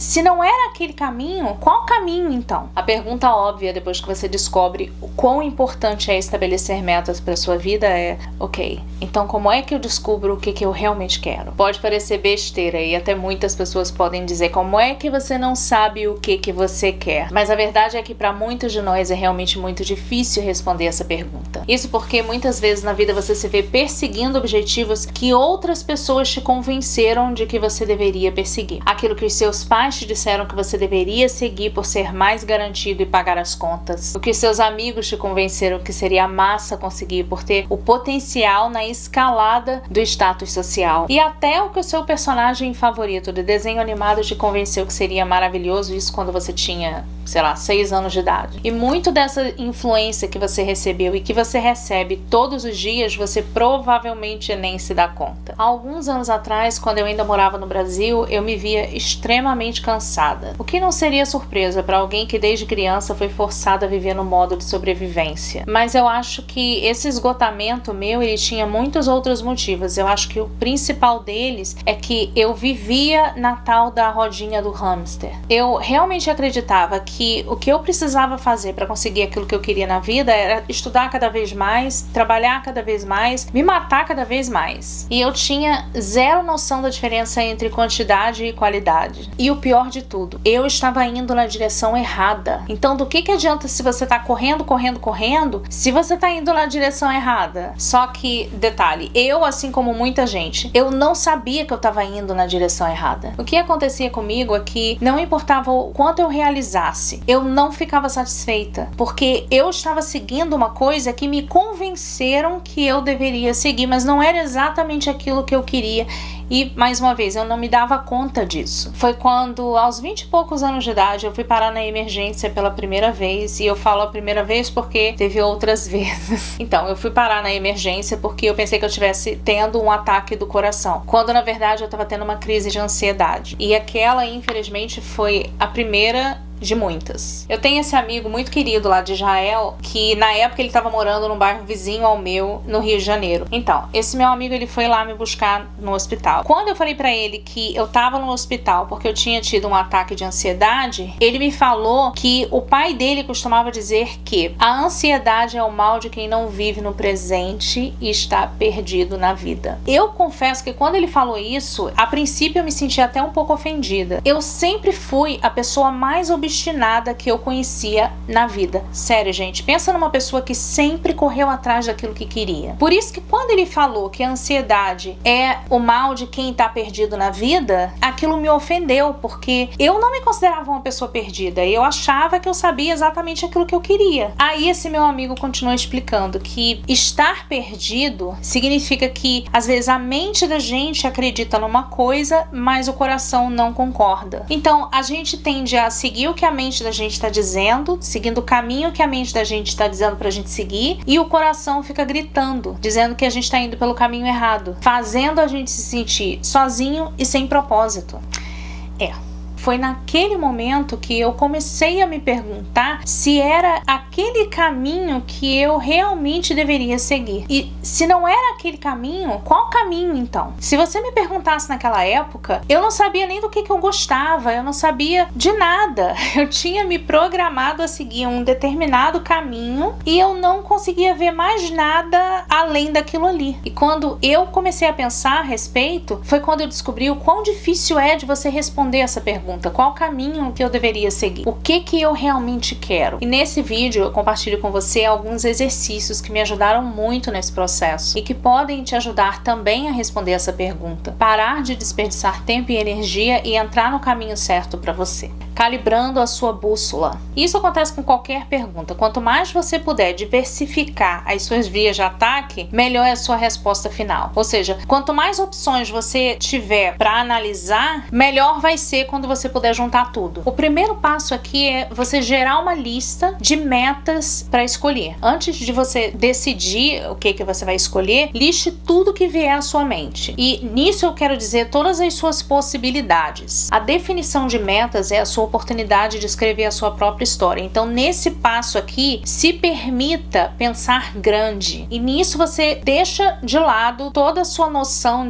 se não era aquele caminho, qual caminho então? A pergunta óbvia depois que você descobre o quão importante é estabelecer metas para sua vida é: ok, então como é que eu descubro o que eu realmente quero? Pode parecer besteira e até muitas pessoas podem dizer: como é que você não sabe o que você quer? Mas a verdade é que para muitos de nós é realmente muito difícil responder essa pergunta. Isso porque muitas vezes na vida você se vê perseguindo objetivos que outras pessoas te convenceram de que você deveria perseguir. Aquilo que os seus pais te disseram que você deveria seguir por ser mais garantido e pagar as contas. O que seus amigos te convenceram que seria massa conseguir por ter o potencial na escalada do status social. E até o que o seu personagem favorito de desenho animado te convenceu que seria maravilhoso, isso quando você tinha, 6 anos de idade. E muito dessa influência que você recebeu e que você recebe todos os dias, você provavelmente nem se dá conta. Há alguns anos atrás, quando eu ainda morava no Brasil, eu me via extremamente cansada. O que não seria surpresa para alguém que desde criança foi forçada a viver no modo de sobrevivência. Mas eu acho que esse esgotamento meu, ele tinha muitos outros motivos. Eu acho que o principal deles é que eu vivia na tal da rodinha do hamster. Eu realmente acreditava que o que eu precisava fazer para conseguir aquilo que eu queria na vida era estudar cada vez mais, trabalhar cada vez mais, me matar cada vez mais. E eu tinha zero noção da diferença entre quantidade e qualidade. E o pior de tudo, eu estava indo na direção errada. Então do que adianta se você tá correndo, se você tá indo na direção errada? Só que, detalhe, eu, assim como muita gente, eu não sabia que eu tava indo na direção errada. O que acontecia comigo é que não importava o quanto eu realizasse, eu não ficava satisfeita, porque eu estava seguindo uma coisa que me convenceram que eu deveria seguir, mas não era exatamente aquilo que eu queria. E, mais uma vez, eu não me dava conta disso. Foi quando, aos 20 e poucos anos de idade, eu fui parar na emergência pela primeira vez. E eu falo a primeira vez porque teve outras vezes. Então, eu fui parar na emergência porque eu pensei que eu estivesse tendo um ataque do coração, quando, na verdade, eu estava tendo uma crise de ansiedade. E aquela, infelizmente, foi a primeira de muitas. Eu tenho esse amigo muito querido lá de Israel, que na época ele estava morando num bairro vizinho ao meu, no Rio de Janeiro. Então, esse meu amigo, ele foi lá me buscar no hospital. Quando eu falei pra ele que eu tava no hospital porque eu tinha tido um ataque de ansiedade, ele me falou que o pai dele costumava dizer que a ansiedade é o mal de quem não vive no presente e está perdido na vida. Eu confesso que quando ele falou isso, a princípio eu me senti até um pouco ofendida. Eu sempre fui a pessoa mais obstinada que eu conhecia na vida. Sério, gente, pensa numa pessoa que sempre correu atrás daquilo que queria. Por isso que quando ele falou que a ansiedade é o mal de quem tá perdido na vida, aquilo me ofendeu, porque eu não me considerava uma pessoa perdida, eu achava que eu sabia exatamente aquilo que eu queria. Aí esse meu amigo continuou explicando que estar perdido significa que às vezes a mente da gente acredita numa coisa, mas o coração não concorda. Então a gente tende a seguir o que a mente da gente está dizendo, seguindo o caminho que a mente da gente está dizendo pra gente seguir, e o coração fica gritando, dizendo que a gente está indo pelo caminho errado, fazendo a gente se sentir sozinho e sem propósito. Foi naquele momento que eu comecei a me perguntar se era aquele caminho que eu realmente deveria seguir. E se não era aquele caminho, qual caminho então? Se você me perguntasse naquela época, eu não sabia nem do que eu gostava, eu não sabia de nada. Eu tinha me programado a seguir um determinado caminho e eu não conseguia ver mais nada além daquilo ali. E quando eu comecei a pensar a respeito, foi quando eu descobri o quão difícil é de você responder essa pergunta. Qual caminho que eu deveria seguir? O que eu realmente quero? E nesse vídeo eu compartilho com você alguns exercícios que me ajudaram muito nesse processo e que podem te ajudar também a responder essa pergunta. Parar de desperdiçar tempo e energia e entrar no caminho certo para você. Calibrando a sua bússola. Isso acontece com qualquer pergunta. Quanto mais você puder diversificar as suas vias de ataque, melhor é a sua resposta final. Ou seja, quanto mais opções você tiver para analisar, melhor vai ser quando você puder juntar tudo. O primeiro passo aqui é você gerar uma lista de metas para escolher. Antes de você decidir o que você vai escolher, liste tudo que vier à sua mente. E nisso eu quero dizer todas as suas possibilidades. A definição de metas é a sua oportunidade de escrever a sua própria história. Então, nesse passo aqui, se permita pensar grande. E nisso você deixa de lado toda a sua noção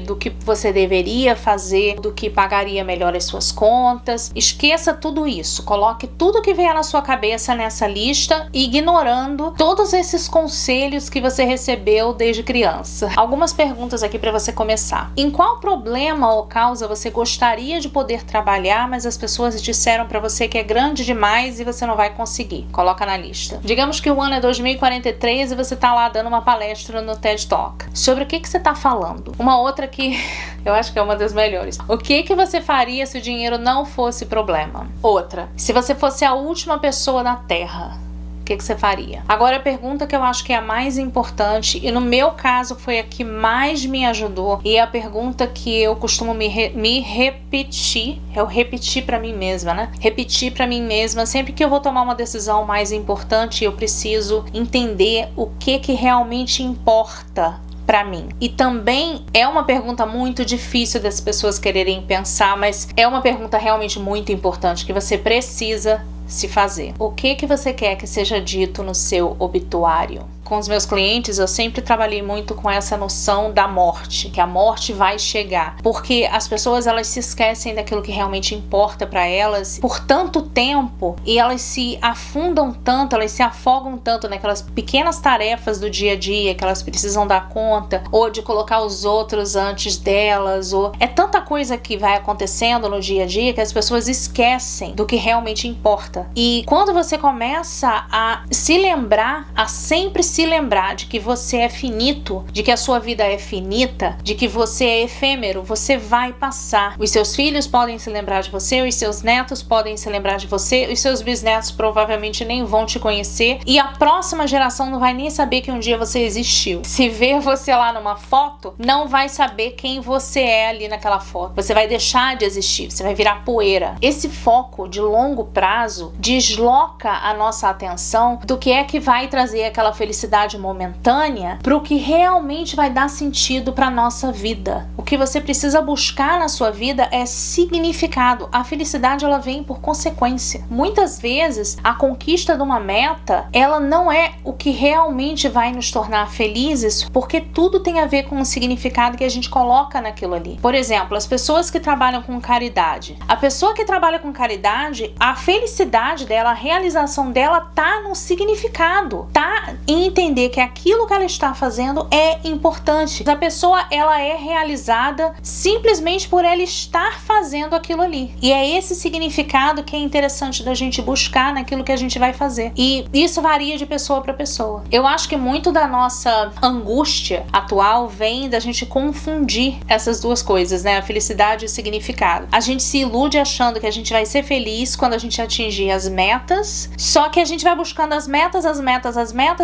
do que você deveria fazer, do que pagaria melhor as suas contas. Esqueça tudo isso. Coloque tudo que vier na sua cabeça nessa lista, ignorando todos esses conselhos que você recebeu desde criança. Algumas perguntas aqui para você começar. Em qual problema ou causa você gostaria de poder trabalhar, mas as pessoas disseram para você que é grande demais e você não vai conseguir? Coloca na lista. Digamos que o ano é 2043 e você tá lá dando uma palestra no TED Talk. Sobre o que você tá falando? Uma outra que eu acho que é uma das melhores. O que você faria se o dinheiro não fosse problema? Outra. Se você fosse a última pessoa na Terra, o que você faria? Agora a pergunta que eu acho que é a mais importante, e no meu caso foi a que mais me ajudou, e é a pergunta que eu costumo me repetir, eu repetir pra mim mesma, né? Repetir pra mim mesma, sempre que eu vou tomar uma decisão mais importante, eu preciso entender o que realmente importa pra mim. E também é uma pergunta muito difícil das pessoas quererem pensar, mas é uma pergunta realmente muito importante que você precisa se fazer. O que você quer que seja dito no seu obituário? Com os meus clientes, eu sempre trabalhei muito com essa noção da morte, que a morte vai chegar, porque as pessoas elas se esquecem daquilo que realmente importa para elas por tanto tempo, e elas se afundam tanto, elas se afogam tanto naquelas pequenas tarefas do dia a dia que elas precisam dar conta, ou de colocar os outros antes delas, ou é tanta coisa que vai acontecendo no dia a dia que as pessoas esquecem do que realmente importa. E quando você começa a se lembrar, a sempre se lembrar de que você é finito, de que a sua vida é finita, de que você é efêmero, você vai passar. Os seus filhos podem se lembrar de você, os seus netos podem se lembrar de você, os seus bisnetos provavelmente nem vão te conhecer, e a próxima geração não vai nem saber que um dia você existiu. Se ver você lá numa foto, não vai saber quem você é ali naquela foto. Você vai deixar de existir, você vai virar poeira. Esse foco de longo prazo desloca a nossa atenção do que é que vai trazer aquela felicidade momentânea para o que realmente vai dar sentido para nossa vida. O que você precisa buscar na sua vida é significado. A felicidade ela vem por consequência. Muitas vezes a conquista de uma meta ela não é o que realmente vai nos tornar felizes, porque tudo tem a ver com o significado que a gente coloca naquilo ali. Por exemplo, as pessoas que trabalham com caridade. A pessoa que trabalha com caridade, a felicidade dela, a realização dela tá no significado, tá em entender que aquilo que ela está fazendo é importante. A pessoa ela é realizada simplesmente por ela estar fazendo aquilo ali. E é esse significado que é interessante da gente buscar naquilo que a gente vai fazer. E isso varia de pessoa para pessoa. Eu acho que muito da nossa angústia atual vem da gente confundir essas duas coisas, né? A felicidade e o significado. A gente se ilude achando que a gente vai ser feliz quando a gente atingir as metas, só que a gente vai buscando as metas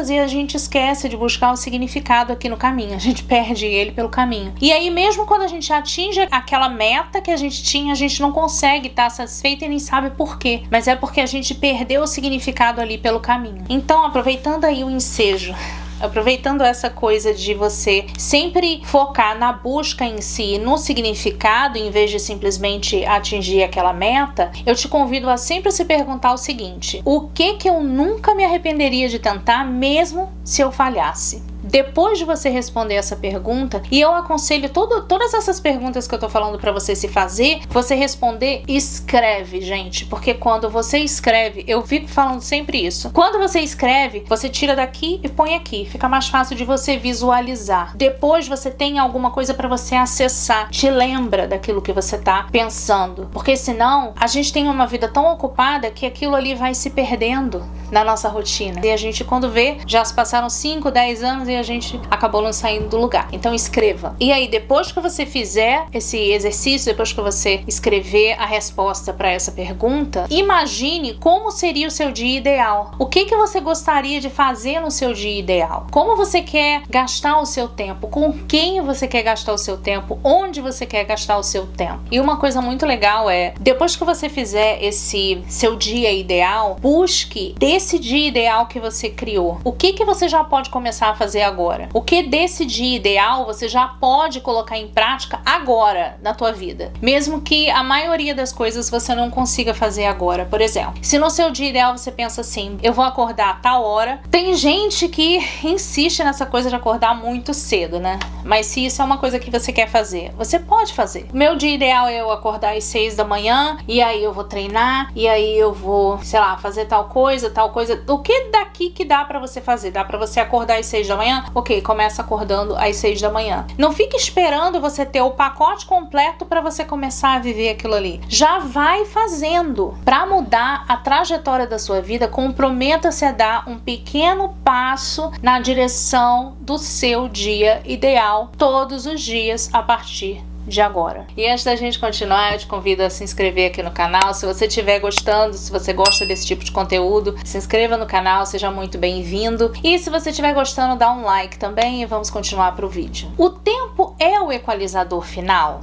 e a gente esquece de buscar o significado aqui no caminho. A gente perde ele pelo caminho. E aí mesmo quando a gente atinge aquela meta que a gente tinha, a gente não consegue estar satisfeito e nem sabe por quê. Mas é porque a gente perdeu o significado ali pelo caminho. Então, aproveitando aí o ensejo, aproveitando essa coisa de você sempre focar na busca em si, no significado, em vez de simplesmente atingir aquela meta, eu te convido a sempre se perguntar o seguinte: o que eu nunca me arrependeria de tentar, mesmo se eu falhasse? Depois de você responder essa pergunta, e eu aconselho todas essas perguntas que eu tô falando pra você se fazer, você responder, escreve, gente, porque quando você escreve, eu fico falando sempre isso, quando você escreve, você tira daqui e põe aqui, fica mais fácil de você visualizar. Depois você tem alguma coisa pra você acessar, te lembra daquilo que você tá pensando, porque senão a gente tem uma vida tão ocupada que aquilo ali vai se perdendo na nossa rotina, e a gente quando vê, já se passaram 5, 10 anos e a gente acabou não saindo do lugar. Então escreva. E aí depois que você fizer esse exercício, depois que você escrever a resposta para essa pergunta, imagine como seria o seu dia ideal. O que você gostaria de fazer no seu dia ideal? Como você quer gastar o seu tempo? Com quem você quer gastar o seu tempo? Onde você quer gastar o seu tempo? E uma coisa muito legal é, depois que você fizer esse seu dia ideal, busque desse dia ideal que você criou. O que você já pode começar a fazer fazer agora. O que decidir ideal, você já pode colocar em prática agora na tua vida. Mesmo que a maioria das coisas você não consiga fazer agora. Por exemplo, se no seu dia ideal você pensa assim, eu vou acordar a tal hora. Tem gente que insiste nessa coisa de acordar muito cedo, né? Mas se isso é uma coisa que você quer fazer, você pode fazer. Meu dia ideal é eu acordar às 6 da manhã, e aí eu vou treinar, e aí eu vou, sei lá, fazer tal coisa. O que daqui que dá pra você fazer? Dá pra você acordar às 6 da manhã? Ok, começa acordando às 6 da manhã. Não fique esperando você ter o pacote completo pra você começar a viver aquilo ali. Já vai fazendo. Pra mudar a trajetória da sua vida, comprometa-se a dar um pequeno passo na direção do seu dia ideal todos os dias a partir de agora. E antes da gente continuar, eu te convido a se inscrever aqui no canal. Se você estiver gostando, se você gosta desse tipo de conteúdo, se inscreva no canal, seja muito bem-vindo. E se você estiver gostando, dá um like também e vamos continuar para o vídeo. O tempo é o equalizador final?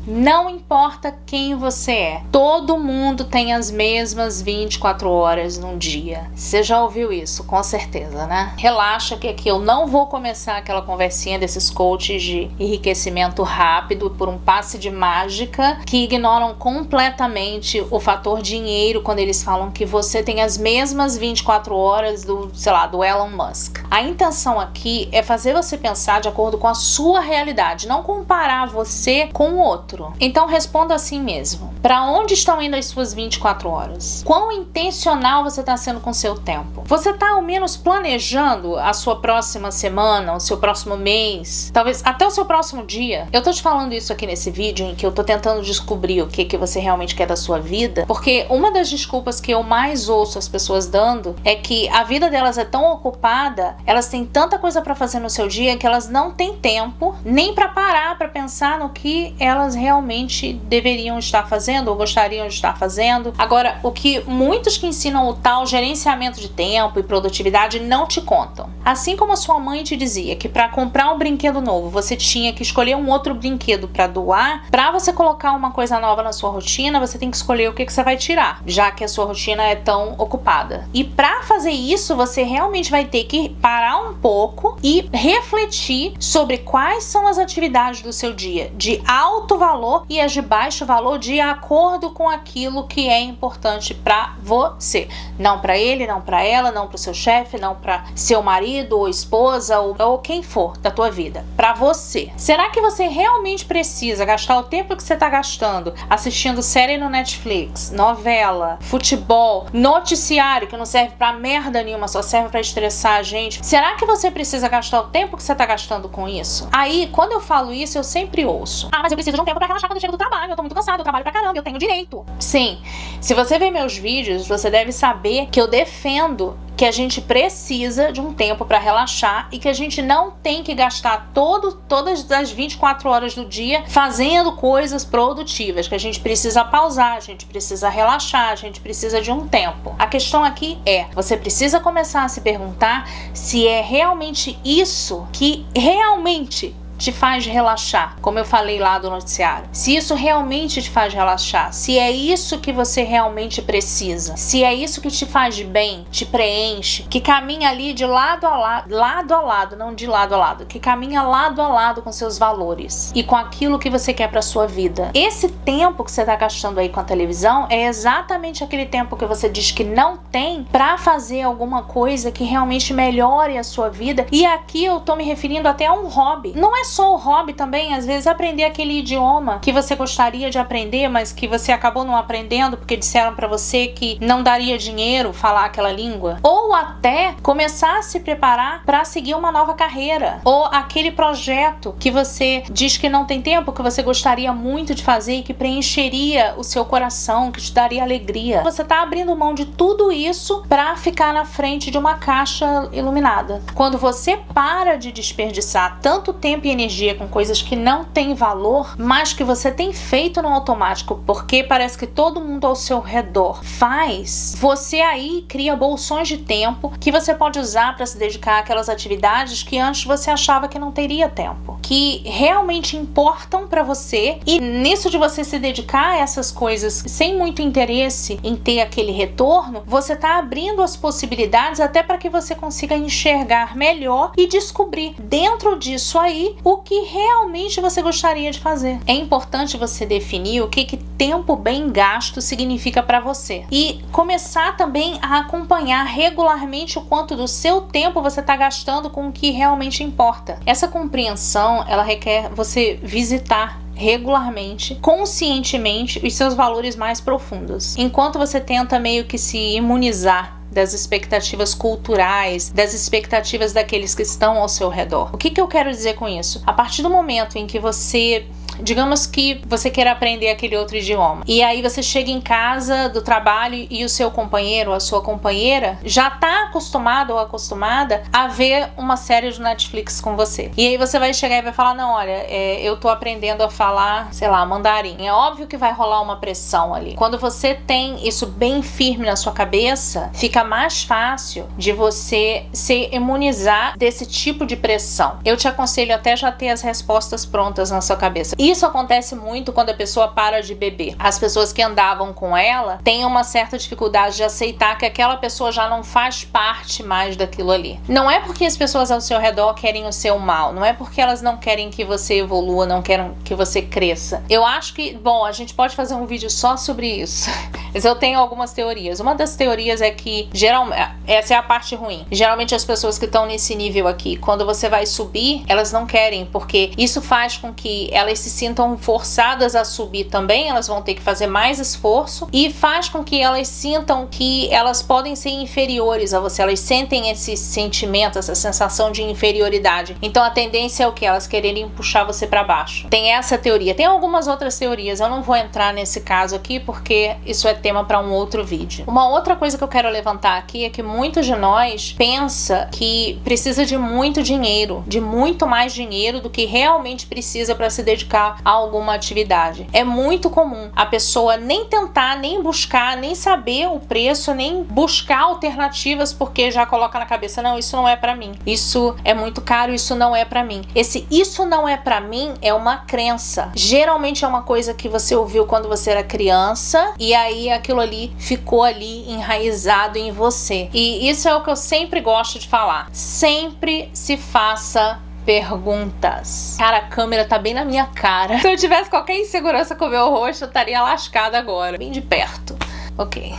Não importa quem você é, todo mundo tem as mesmas 24 horas num dia. Você já ouviu isso, com certeza, né? Relaxa que aqui eu não vou começar aquela conversinha desses coaches de enriquecimento rápido por um passe de mágica que ignoram completamente o fator dinheiro quando eles falam que você tem as mesmas 24 horas do, sei lá, do Elon Musk. A intenção aqui é fazer você pensar de acordo com a sua realidade, não comparar você com o outro. Então responda assim mesmo. Para onde estão indo as suas 24 horas? Quão intencional você está sendo com o seu tempo? Você está ao menos planejando a sua próxima semana, o seu próximo mês, talvez até o seu próximo dia? Eu tô te falando isso aqui nesse vídeo em que eu tô tentando descobrir o que você realmente quer da sua vida, porque uma das desculpas que eu mais ouço as pessoas dando é que a vida delas é tão ocupada, elas têm tanta coisa para fazer no seu dia que elas não têm tempo nem para parar para pensar no que elas realmente deveriam estar fazendo ou gostariam de estar fazendo. Agora, o que muitos que ensinam o tal gerenciamento de tempo e produtividade não te contam. Assim como a sua mãe te dizia que para comprar um brinquedo novo você tinha que escolher um outro brinquedo para doar, para você colocar uma coisa nova na sua rotina, você tem que escolher o que você vai tirar, já que a sua rotina é tão ocupada. E para fazer isso, você realmente vai ter que parar um pouco e refletir sobre quais são as atividades do seu dia de alto valor e as de baixo valor de acordo com aquilo que é importante para você. Não para ele, não para ela, não para o seu chefe, não para seu marido ou esposa ou quem for da tua vida. Para você. Será que você realmente precisa gastar o tempo que você está gastando assistindo série no Netflix, novela, futebol, noticiário que não serve para merda nenhuma, só serve para estressar a gente? Será que você precisa gastar o tempo que você está gastando com isso? Aí, quando eu falo isso, eu sempre ouço: ah, mas eu preciso de um tempo pra relaxar quando eu chego do trabalho, eu tô muito cansado, eu trabalho pra caramba, eu tenho direito. Sim, se você ver meus vídeos, você deve saber que eu defendo que a gente precisa de um tempo para relaxar e que a gente não tem que gastar todas as 24 horas do dia fazendo coisas produtivas, que a gente precisa pausar, a gente precisa relaxar, a gente precisa de um tempo. A questão aqui é, você precisa começar a se perguntar se é realmente isso que realmente te faz relaxar, como eu falei lá do noticiário. Se isso realmente te faz relaxar, se é isso que você realmente precisa, se é isso que te faz bem, te preenche, que caminha ali de lado a lado, não de lado a lado, que caminha lado a lado com seus valores e com aquilo que você quer pra sua vida. Esse tempo que você tá gastando aí com a televisão é exatamente aquele tempo que você diz que não tem pra fazer alguma coisa que realmente melhore a sua vida. E aqui eu tô me referindo até a um hobby. Não é só o hobby também, às vezes aprender aquele idioma que você gostaria de aprender, mas que você acabou não aprendendo porque disseram pra você que não daria dinheiro falar aquela língua. Ou até começar a se preparar pra seguir uma nova carreira. Ou aquele projeto que você diz que não tem tempo, que você gostaria muito de fazer e que preencheria o seu coração, que te daria alegria. Você tá abrindo mão de tudo isso pra ficar na frente de uma caixa iluminada. Quando você para de desperdiçar tanto tempo e energia com coisas que não têm valor, mas que você tem feito no automático, porque parece que todo mundo ao seu redor faz, você aí cria bolsões de tempo que você pode usar para se dedicar àquelas atividades que antes você achava que não teria tempo, que realmente importam para você, e nisso de você se dedicar a essas coisas sem muito interesse em ter aquele retorno, você tá abrindo as possibilidades até para que você consiga enxergar melhor e descobrir dentro disso aí o que realmente você gostaria de fazer. É importante você definir o que tempo bem gasto significa para você e começar também a acompanhar regularmente o quanto do seu tempo você está gastando com o que realmente importa. Essa compreensão, ela requer você visitar regularmente, conscientemente, os seus valores mais profundos. Enquanto você tenta meio que se imunizar das expectativas culturais, das expectativas daqueles que estão ao seu redor. O que eu quero dizer com isso? A partir do momento em que você, digamos que você queira aprender aquele outro idioma, e aí você chega em casa do trabalho e o seu companheiro ou a sua companheira já está acostumado ou acostumada a ver uma série de Netflix com você. E aí você vai chegar e vai falar, não, olha, eu tô aprendendo a falar, sei lá, mandarim. É óbvio que vai rolar uma pressão ali. Quando você tem isso bem firme na sua cabeça, fica mais fácil de você se imunizar desse tipo de pressão. Eu te aconselho até já ter as respostas prontas na sua cabeça. Isso acontece muito quando a pessoa para de beber. As pessoas que andavam com ela têm uma certa dificuldade de aceitar que aquela pessoa já não faz parte mais daquilo ali. Não é porque as pessoas ao seu redor querem o seu mal, não é porque elas não querem que você evolua, não querem que você cresça. Eu acho que, bom, a gente pode fazer um vídeo só sobre isso, mas eu tenho algumas teorias. Uma das teorias é que, geralmente, essa é a parte ruim. Geralmente as pessoas que estão nesse nível aqui, quando você vai subir, elas não querem, porque isso faz com que elas se sintam forçadas a subir também, elas vão ter que fazer mais esforço, e faz com que elas sintam que elas podem ser inferiores a você, elas sentem esse sentimento, essa sensação de inferioridade. Então a tendência é o que? Elas quererem puxar você para baixo. Tem essa teoria. Tem algumas outras teorias, eu não vou entrar nesse caso aqui porque isso é tema para um outro vídeo. Uma outra coisa que eu quero levantar aqui é que muitos de nós pensa que precisa de muito dinheiro, de muito mais dinheiro do que realmente precisa para se dedicar a alguma atividade. É muito comum a pessoa nem tentar, nem buscar, nem saber o preço, nem buscar alternativas, porque já coloca na cabeça, não, isso não é para mim, isso é muito caro, isso não é para mim. Esse isso não é para mim é uma crença. Geralmente é uma coisa que você ouviu quando você era criança e aí aquilo ali ficou ali enraizado em você. E isso é o que eu sempre gosto de falar. Sempre se faça perguntas. Cara, a câmera tá bem na minha cara. Se eu tivesse qualquer insegurança com o meu rosto, eu estaria lascada agora. Bem de perto. Ok.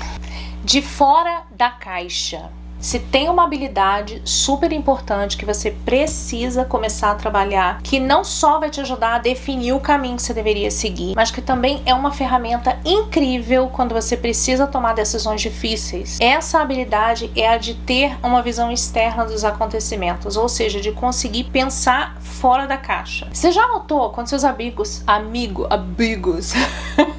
De fora da caixa. Se tem uma habilidade super importante que você precisa começar a trabalhar, que não só vai te ajudar a definir o caminho que você deveria seguir, mas que também é uma ferramenta incrível quando você precisa tomar decisões difíceis. Essa habilidade é a de ter uma visão externa dos acontecimentos, ou seja, de conseguir pensar fora da caixa. Você já notou quando seus amigos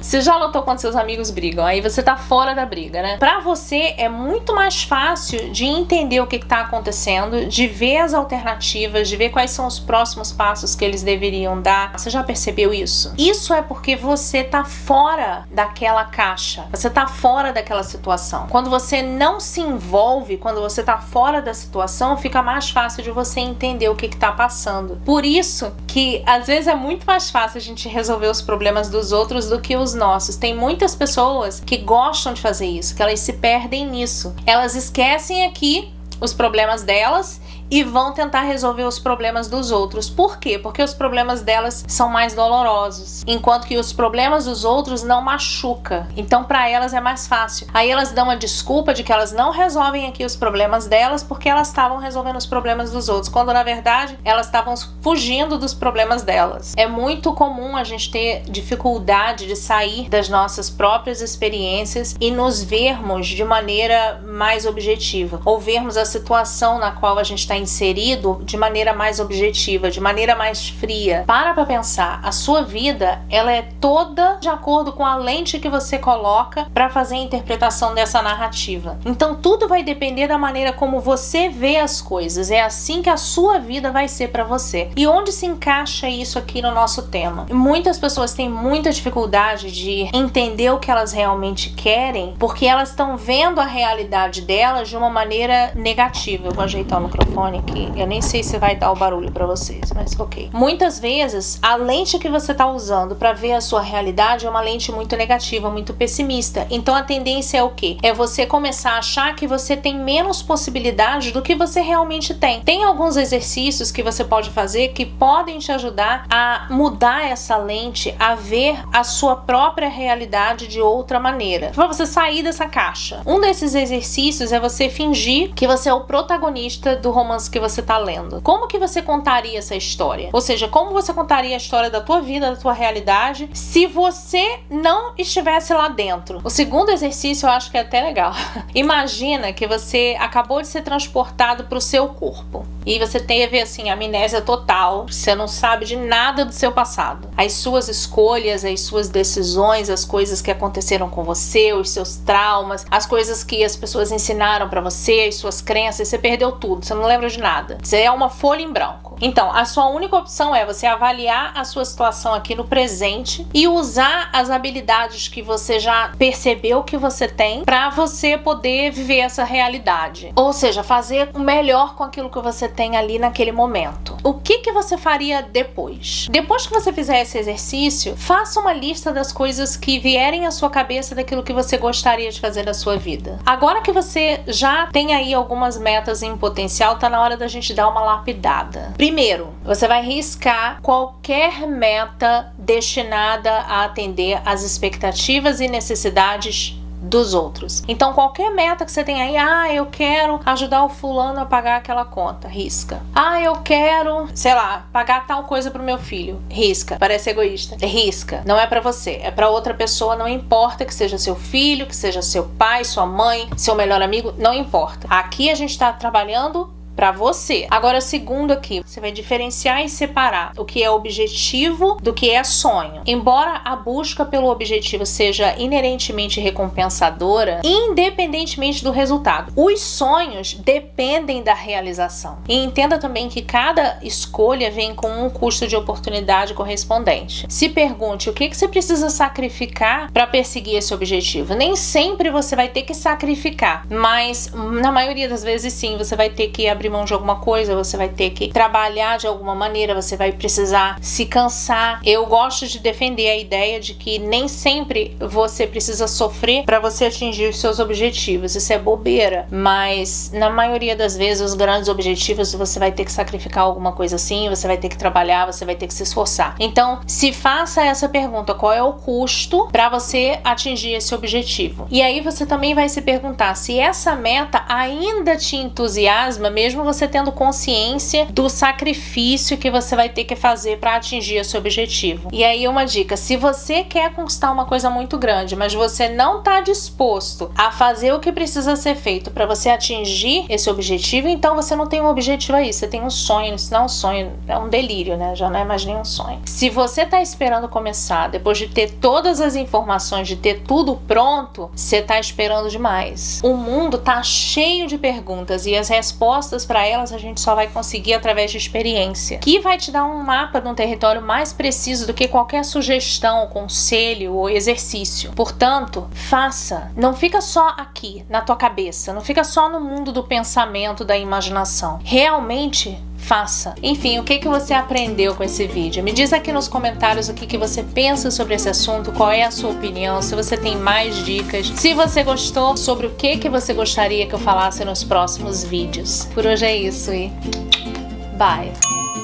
você já notou quando seus amigos brigam? Aí você tá fora da briga, né? Pra você é muito mais fácil de entender o que está acontecendo, de ver as alternativas, de ver quais são os próximos passos que eles deveriam dar. Você já percebeu isso? Isso é porque você tá fora daquela caixa, você tá fora daquela situação. Quando você não se envolve, quando você tá fora da situação, fica mais fácil de você entender o que tá passando. Por isso que às vezes é muito mais fácil a gente resolver os problemas dos outros do que os nossos. Tem muitas pessoas que gostam de fazer isso, que elas se perdem nisso. Elas esquecem aqui os problemas delas e vão tentar resolver os problemas dos outros. Por quê? Porque os problemas delas são mais dolorosos, enquanto que os problemas dos outros não machucam. Então para elas é mais fácil. Aí elas dão uma desculpa de que elas não resolvem aqui os problemas delas porque elas estavam resolvendo os problemas dos outros, quando na verdade elas estavam fugindo dos problemas delas. É muito comum a gente ter dificuldade de sair das nossas próprias experiências e nos vermos de maneira mais objetiva, ou vermos a situação na qual a gente está está inserido de maneira mais objetiva, de maneira mais fria. Para pra pensar, a sua vida, ela é toda de acordo com a lente que você coloca para fazer a interpretação dessa narrativa. Então tudo vai depender da maneira como você vê as coisas. É assim que a sua vida vai ser para você. E onde se encaixa isso aqui no nosso tema? Muitas pessoas têm muita dificuldade de entender o que elas realmente querem, porque elas estão vendo a realidade delas de uma maneira negativa. Eu vou ajeitar o microfone aqui. Eu nem sei se vai dar o barulho para vocês, mas ok. Muitas vezes, a lente que você está usando para ver a sua realidade é uma lente muito negativa, muito pessimista. Então a tendência é o quê? É você começar a achar que você tem menos possibilidade do que você realmente tem. Tem alguns exercícios que você pode fazer que podem te ajudar a mudar essa lente, a ver a sua própria realidade de outra maneira, para você sair dessa caixa. Um desses exercícios é você fingir que você é o protagonista do romance que você está lendo. Como que você contaria essa história? Ou seja, como você contaria a história da tua vida, da tua realidade, se você não estivesse lá dentro? O segundo exercício eu acho que é até legal. Imagina que você acabou de ser transportado para o seu corpo e você teve assim amnésia total, você não sabe de nada do seu passado, as suas escolhas, as suas decisões, as coisas que aconteceram com você, os seus traumas, as coisas que as pessoas ensinaram para você, as suas crenças, você perdeu tudo, você não lembra de nada, você é uma folha em branco. Então a sua única opção é você avaliar a sua situação aqui no presente e usar as habilidades que você já percebeu que você tem para você poder viver essa realidade, ou seja, fazer o melhor com aquilo que você tem ali naquele momento. O que você faria depois? Depois que você fizer esse exercício, faça uma lista das coisas que vierem à sua cabeça daquilo que você gostaria de fazer na sua vida. Agora que você já tem aí algumas metas em potencial, tá na hora da gente dar uma lapidada. Primeiro, você vai riscar qualquer meta destinada a atender às expectativas e necessidades dos outros. Então qualquer meta que você tem aí, eu quero ajudar o fulano a pagar aquela conta, risca. Eu quero, sei lá, pagar tal coisa pro meu filho, risca. Parece egoísta, risca. Não é pra você, é pra outra pessoa, não importa que seja seu filho, que seja seu pai, sua mãe, seu melhor amigo, não importa. Aqui a gente tá trabalhando para você. Agora, segundo aqui, você vai diferenciar e separar o que é objetivo do que é sonho. Embora a busca pelo objetivo seja inerentemente recompensadora, independentemente do resultado, os sonhos dependem da realização. E entenda também que cada escolha vem com um custo de oportunidade correspondente. Se pergunte o que você precisa sacrificar para perseguir esse objetivo. Nem sempre você vai ter que sacrificar, mas na maioria das vezes sim, você vai ter que abrir mão de alguma coisa, você vai ter que trabalhar de alguma maneira, você vai precisar se cansar. Eu gosto de defender a ideia de que nem sempre você precisa sofrer para você atingir os seus objetivos. Isso é bobeira, mas na maioria das vezes os grandes objetivos você vai ter que sacrificar alguma coisa assim, você vai ter que trabalhar, você vai ter que se esforçar. Então, se faça essa pergunta, qual é o custo para você atingir esse objetivo? E aí você também vai se perguntar se essa meta ainda te entusiasma, mesmo você tendo consciência do sacrifício que você vai ter que fazer para atingir esse objetivo. E aí uma dica, se você quer conquistar uma coisa muito grande, mas você não está disposto a fazer o que precisa ser feito para você atingir esse objetivo, então você não tem um objetivo aí, você tem um sonho. Isso não é um sonho, é um delírio, né? Já não é mais nem um sonho. Se você está esperando começar, depois de ter todas as informações, de ter tudo pronto, você está esperando demais. O mundo tá cheio de perguntas e as respostas para elas a gente só vai conseguir através de experiência, que vai te dar um mapa de um território mais preciso do que qualquer sugestão, conselho ou exercício. Portanto, faça. Não fica só aqui, na tua cabeça, não fica só no mundo do pensamento, da imaginação. Realmente faça. Enfim, o que você aprendeu com esse vídeo? Me diz aqui nos comentários o que você pensa sobre esse assunto, qual é a sua opinião, se você tem mais dicas, se você gostou, sobre o que você gostaria que eu falasse nos próximos vídeos. Por hoje é isso e bye!